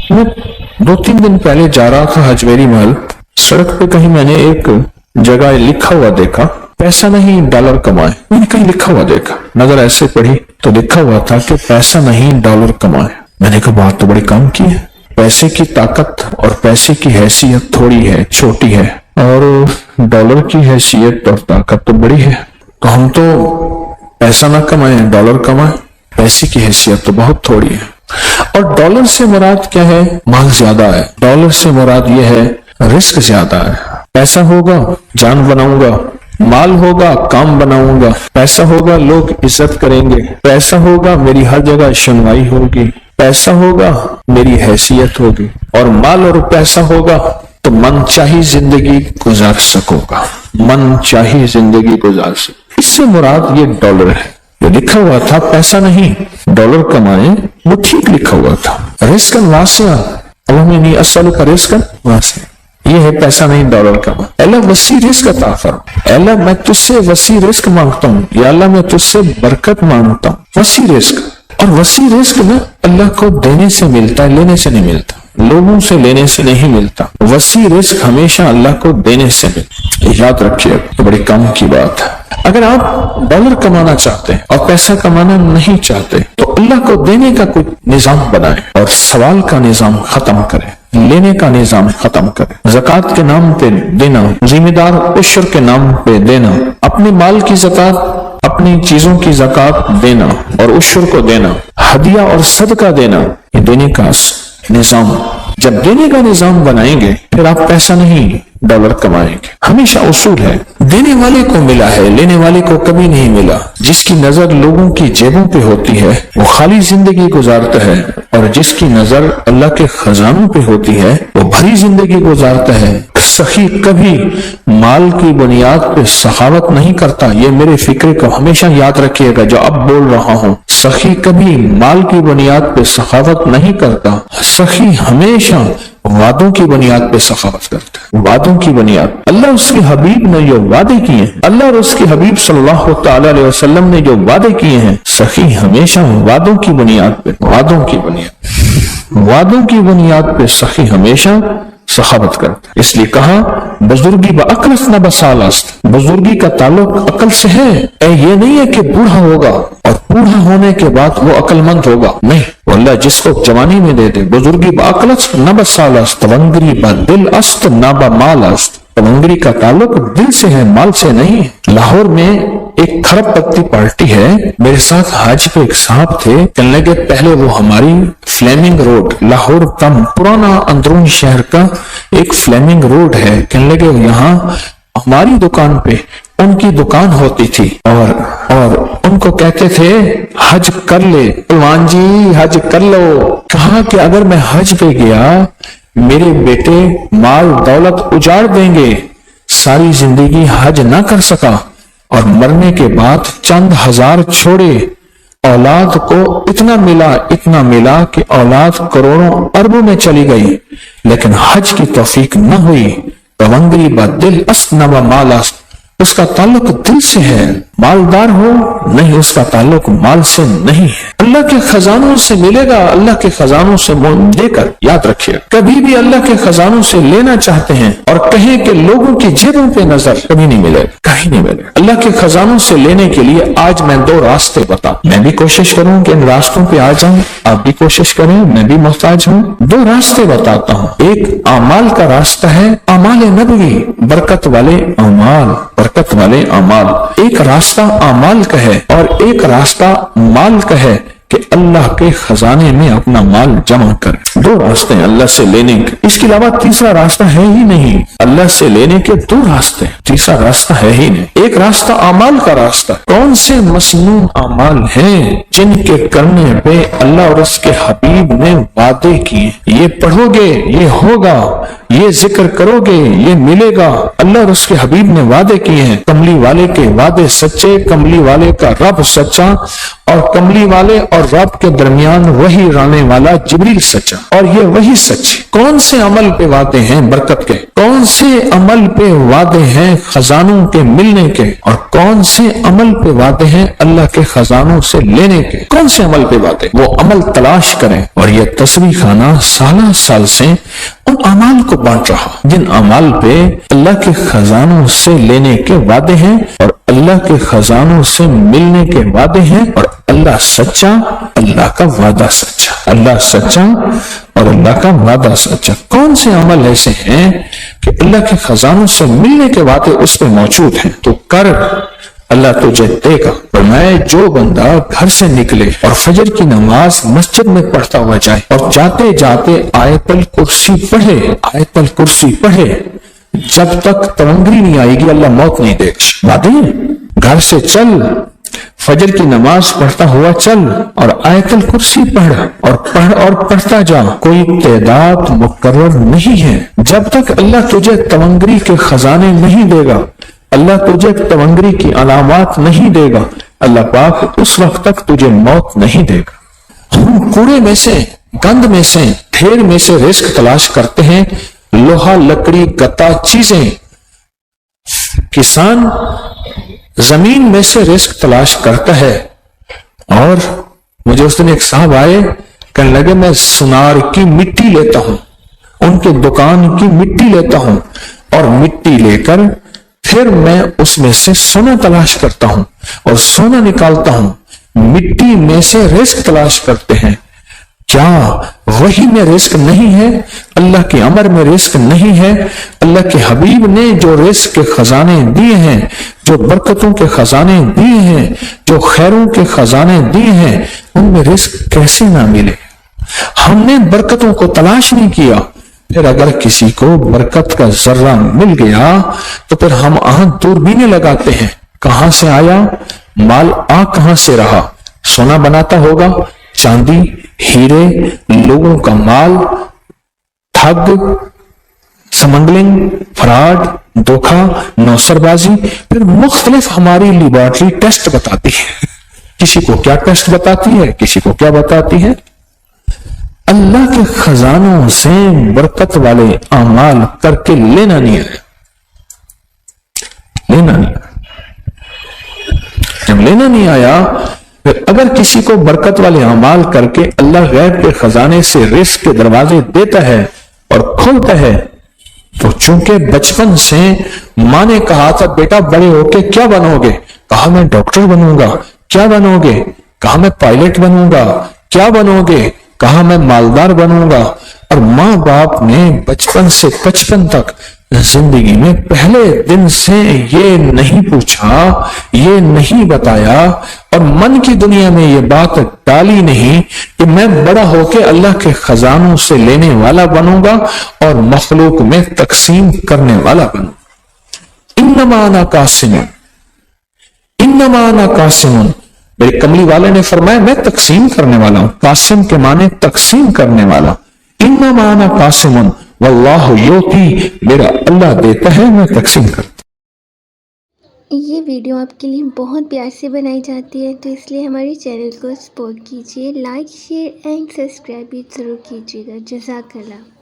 میں 2-3 دن پہلے جا رہا تھا حجویری محل، سڑک پہ کہیں میں نے ایک جگہ لکھا ہوا دیکھا، پیسہ نہیں ڈالر کمائے. میں نے کہیں لکھا ہوا دیکھا، نظر ایسے پڑھی تو لکھا ہوا تھا کہ پیسہ نہیں ڈالر کمائے. میں نے کہا بات تو بڑی کم کی ہے، پیسے کی طاقت اور پیسے کی حیثیت تھوڑی ہے، چھوٹی ہے، اور ڈالر کی حیثیت اور طاقت تو بڑی ہے. تو ہم تو پیسہ نہ کمائیں ڈالر کمائیں، پیسے کی حیثیت تو بہت تھوڑی ہے. اور ڈالر سے مراد کیا ہے؟ مال زیادہ ہے. ڈالر سے مراد یہ ہے رزق زیادہ ہے. پیسہ ہوگا جان بناؤں گا، مال ہوگا کام بناؤں گا، پیسہ ہوگا لوگ عزت کریں گے، پیسہ ہوگا میری ہر جگہ شنوائی ہوگی، پیسہ ہوگا میری حیثیت ہوگی، اور مال اور پیسہ ہوگا تو من چاہی زندگی گزار سکو گا، من چاہی زندگی گزار سکو. اس سے مراد یہ ڈالر ہے. جو لکھا ہوا تھا پیسہ نہیں ڈالر کمائیں، وہ ٹھیک لکھا ہوا تھا. رزقا واسعا، اللہم انی اسألک رزقا واسعا، یہ ہے پیسہ نہیں ڈالر کمائیں. اللہ وسیع رزق عطا فرما، اللہ میں تجھ سے وسیع رزق مانگتا ہوں، یا اللہ میں تجھ سے برکت مانگتا ہوں. وسیع رزق، اور وسیع رزق نا اللہ کو دینے سے ملتا ہے، لینے سے نہیں ملتا، لوگوں سے لینے سے نہیں ملتا. وسیع رزق ہمیشہ اللہ کو دینے سے ملتا. یاد رکھیے، بڑی کم کی بات ہے. اگر آپ ڈالر کمانا چاہتے ہیں اور پیسہ کمانا نہیں چاہتے تو اللہ کو دینے کا کوئی نظام بنائیں اور سوال کا نظام ختم کریں، لینے کا نظام ختم کریں. زکوٰۃ کے نام پہ دینا، ذمہ دار عشر کے نام پہ دینا، اپنے مال کی زکوٰۃ، اپنی چیزوں کی زکوٰۃ دینا اور عشر کو دینا، ہدیہ اور صدقہ دینا، یہ دینے کا نظام. جب دینے کا نظام بنائیں گے پھر آپ پیسہ نہیں ڈالر کمائیں گے. ہمیشہ اصول ہے دینے والے کو ملا ہے، لینے والے کو کبھی نہیں ملا. جس کی نظر لوگوں کی جیبوں پہ ہوتی ہے وہ خالی زندگی گزارتا ہے، اور جس کی نظر اللہ کے خزانوں پہ ہوتی ہے وہ بھری زندگی گزارتا ہے. سخی کبھی مال کی بنیاد پہ سخاوت نہیں کرتا. یہ میرے فکر کو ہمیشہ یاد رکھیے گا جو اب بول رہا ہوں. سخی کبھی مال کی بنیاد پہ سخاوت نہیں کرتا. سخی ہمیشہ وعدوں کی بنیاد پہ سخاوت کرتا ہے، وعدوں کی بنیاد. اللہ اس کے حبیب نے جو وعدے کیے ہیں، اللہ اور اس کے حبیب صلی اللہ تعالی علیہ وسلم نے جو وعدے کیے ہیں، سخی ہمیشہ وعدوں کی بنیاد پہ، وعدوں کی بنیاد پہ سخی ہمیشہ سخاوت کرتا ہے. اس لیے کہا بزرگی بعقلت نہ بسالست، بزرگی کا تعلق عقل سے ہے. یہ نہیں ہے کہ بوڑھا ہوگا اور بوڑھا ہونے کے بعد وہ عقل مند ہوگا، نہیں. اللہ جس کو جوانی میں دے دے. بزرگی بعقلت نہ بسالست، تونگری بدل است نہ بمال است. تونگری کا تعلق دل سے ہے، مال سے نہیں. لاہور میں ایک کھرب پتی پارٹی ہے، میرے ساتھ حج پہ ایک صاحب تھے. کہنے لگے پہلے وہ ہماری فلیمنگ روڈ، لاہور کا پرانا اندرون شہر کا ایک فلیمنگ روڈ ہے، کہنے لگے یہاں ہماری دکان پہ ان کی دکان ہوتی تھی، اور ان کو کہتے تھے حج کر لے پلوان جی، حج کر لو. کہا کہ اگر میں حج پہ گیا میرے بیٹے مال دولت اجاڑ دیں گے، ساری زندگی حج نہ کر سکا، اور مرنے کے بعد چند ہزار چھوڑے، اولاد کو اتنا ملا کہ اولاد کروڑوں اربوں میں چلی گئی، لیکن حج کی توفیق نہ ہوئی. تونگری بدل است نہ بمال است. اس کا تعلق دل سے ہے. مالدار ہو نہیں، اس کا تعلق مال سے نہیں ہے. اللہ کے خزانوں سے ملے گا، اللہ کے خزانوں سے لے کر. یاد رکھیے کبھی بھی اللہ کے خزانوں سے لینا چاہتے ہیں اور کہیں کہ لوگوں کی جیبوں پہ نظر، کبھی نہیں ملے گا، کہیں نہیں ملے گا. اللہ کے خزانوں سے لینے کے لیے آج میں 2 راستے بتاؤں. میں بھی کوشش کروں کہ ان راستوں پہ آ جاؤں، آپ بھی کوشش کریں، میں بھی محتاج ہوں. 2 راستے بتاتا ہوں. ایک اعمال کا راستہ ہے، اعمال نبوی، برکت والے اعمال. ایک راستہ اعمال کا ہے اور ایک راستہ مال کا ہے کہ اللہ کے خزانے میں اپنا مال جمع کرے. 2 راستے ہیں اللہ سے لینے کے. اس کے علاوہ تیسرا راستہ ہے ہی نہیں. اللہ سے لینے کے 2 راستے، تیسرا راستہ ہے ہی نہیں. ایک راستہ اعمال کا راستہ. کون سے مسنون اعمال ہیں جن کے کرنے پہ اللہ اور اس کے حبیب نے وعدے کیے؟ یہ پڑھو گے یہ ہوگا، یہ ذکر کرو گے یہ ملے گا. اللہ اور اس کے حبیب نے وعدے کیے ہیں. کملی والے کے وعدے سچے، کملی والے کا رب سچا، اور کملی والے اور رب کے درمیان وحی لانے والا جبریل سچا. اور یہ وہی سچ ہے۔ کون سے عمل پہ وعدے ہیں برکت کے، کون سے عمل پہ وعدے ہیں خزانوں کے ملنے کے، اور کون سے عمل پہ وعدے ہیں اللہ کے خزانوں سے لینے کے؟ کون سے عمل پہ وعدے؟ وہ عمل تلاش کریں۔ اور یہ تصویح خانہ سالہ سال سے ان اعمال کو بانٹ رہا جن اعمال پہ اللہ کے خزانوں سے لینے کے وعدے ہیں اور اللہ کے خزانوں سے ملنے کے وعدے ہیں، اور اللہ سچا، اللہ کا وعدہ سچا، اللہ سچا اور اللہ کا وعدہ سچا۔ کون سے عمل ایسے ہیں کہ اللہ کے خزانوں سے ملنے کے وعدے اس پہ موجود ہیں؟ تو کر، اللہ تجھے دے گا۔ فرمایا جو بندہ گھر سے نکلے اور فجر کی نماز مسجد میں پڑھتا ہوا جائے اور جاتے جاتے آیت الکرسی پڑھے، آیت الکرسی پڑھے، جب تک تونگری نہیں آئے گی اللہ موت نہیں دے گا۔ باتیں گھر سے چل، فجر کی نماز پڑھتا ہوا چل اور آیت الکرسی پڑھ اور پڑھتا جا۔ کوئی تعداد مقرر نہیں ہے۔ جب تک اللہ تجھے تونگری کے خزانے نہیں دے گا، اللہ تجھے تونگری کی علامات نہیں دے گا، اللہ پاک اس وقت تک تجھے موت نہیں دے گا۔ ہم کوڑے میں سے، گند میں سے، ڈھیر میں سے رزق تلاش کرتے ہیں، لوہا، لکڑی، گتا چیزیں۔ کسان زمین میں سے رزق تلاش کرتا ہے، اور مجھے اس دن ایک صاحب آئے، کہنے لگے میں سنار کی مٹی لیتا ہوں، ان کے دکان کی مٹی لیتا ہوں، اور مٹی لے کر پھر میں اس میں سے سونا تلاش کرتا ہوں اور سونا نکالتا ہوں۔ مٹی میں سے رزق تلاش کرتے ہیں۔ کیا وہی میں رزق نہیں ہے؟ اللہ کے امر میں رزق نہیں ہے؟ اللہ کے حبیب نے جو رزق کے خزانے دیے ہیں، جو برکتوں کے خزانے دیے ہیں، جو خیروں کے خزانے دیے ہیں، ان میں رزق کیسے نہ ملے؟ ہم نے برکتوں کو تلاش نہیں کیا۔ پھر اگر کسی کو برکت کا ذرہ مل گیا تو پھر ہم دوربینیں لگاتے ہیں، کہاں سے آیا مال، کہاں سے رہا؟ سونا بناتا ہوگا، چاندی، ہیرے، لوگوں کا مال، ٹھگ، سمگلنگ، فراڈ، دھوکہ، نوسر بازی۔ پھر مختلف ہماری لیبارٹری ٹیسٹ بتاتی ہے، کسی کو کیا ٹیسٹ بتاتی ہے، کسی کو کیا بتاتی ہے۔ اللہ کے خزانوں سے برکت والے اعمال کر کے لینا نہیں ہے، لینا نہیں آیا۔ جب لینا نہیں آیا، پھر اگر کسی کو برکت والے اعمال کر کے اللہ غیب کے خزانے سے رزق کے دروازے دیتا ہے اور کھولتا ہے، تو چونکہ بچپن سے ماں نے کہا تھا بیٹا بڑے ہو کے کیا بنو گے، کہا میں ڈاکٹر بنوں گا۔ کیا بنو گے؟ کہا میں پائلٹ بنوں گا۔ کیا بنو گے؟ کہا میں مالدار بنوں گا۔ اور ماں باپ نے بچپن سے 55 تک زندگی میں پہلے دن سے یہ نہیں پوچھا، یہ نہیں بتایا، اور من کی دنیا میں یہ بات ڈالی نہیں کہ میں بڑا ہو کے اللہ کے خزانوں سے لینے والا بنوں گا اور مخلوق میں تقسیم کرنے والا بنوں گا۔ انما انا قاسم، انما انا قاسم۔ میرے کملی والے نے فرمایا میں تقسیم کرنے والا ہوں۔ قاسم کے معنی تقسیم کرنے والا۔ انما انا قاسم واللہ یعطی، میرا اللہ دیتا ہے، میں تقسیم کرتا ہوں۔ یہ ویڈیو آپ کے لیے بہت پیار سے بنائی جاتی ہے، تو اس لیے ہمارے چینل کو سپورٹ کیجیے، لائک، شیئر اینڈ سبسکرائب بھی ضرور کیجیے گا۔ جزاک اللہ۔